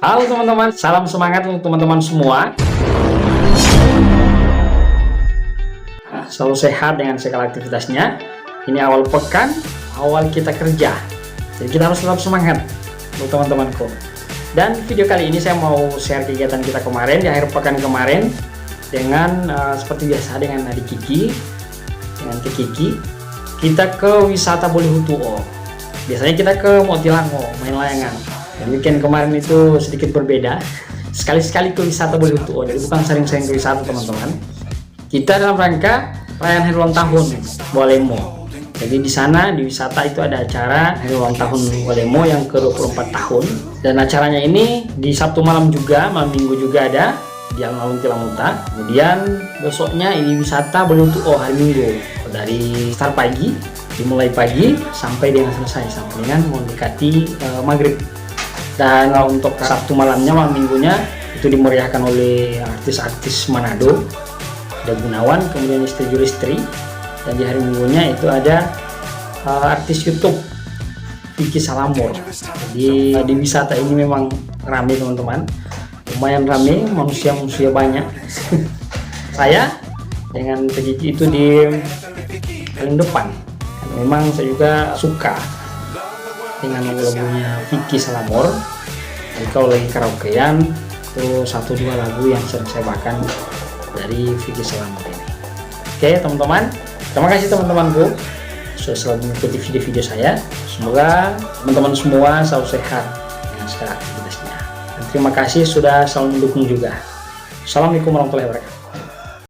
Halo teman-teman, salam semangat untuk teman-teman semua. Selalu sehat dengan segala aktivitasnya. Ini awal pekan, awal kita kerja. Jadi kita harus tetap semangat untuk teman-temanku. Dan video kali ini saya mau share kegiatan kita kemarin di akhir pekan kemarin dengan seperti biasa dengan adik Kiki, dengan Kiki. Kita ke wisata Bolihutuo. Biasanya kita ke Motilango main layangan. Dan weekend kemarin itu sedikit berbeda. Sekali-sekali ke wisata Bolihutuo, jadi bukan sering-sering ke wisata teman-teman. Kita dalam rangka perayaan hari ulang tahun Walemo. Jadi di sana di wisata itu ada acara hari ulang tahun Walemo yang ke-24 tahun. Dan acaranya ini di Sabtu malam juga, malam Minggu juga ada di alun-alun Tilamuta. Kemudian besoknya ini wisata Bolihutuo hari Minggu dari start pagi, dimulai pagi sampai dengan selesai sampai dengan mendekati maghrib. Dan untuk Sabtu malamnya, malam minggunya itu dimeriahkan oleh artis-artis Manado, ada Gunawan, kemudian Istri Julistri. Dan di hari minggunya itu ada artis YouTube Vicky Salamur. Jadi di wisata ini memang ramai teman-teman, lumayan ramai, manusia banyak. Saya dengan Vicky itu di paling depan. Memang saya juga suka dengan lagu-lagunya Vicky Salamur. Jadi kalau lagi karaokean itu 1-2 lagu yang sering saya bawakan dari Vicky Salamur ini. Oke teman-teman, terima kasih teman-temanku sudah selalu mengikuti video-video saya. Semoga teman-teman semua selalu sehat dengan segala aktivitasnya. Dan terima kasih sudah selalu mendukung juga. Assalamualaikum warahmatullahi wabarakatuh.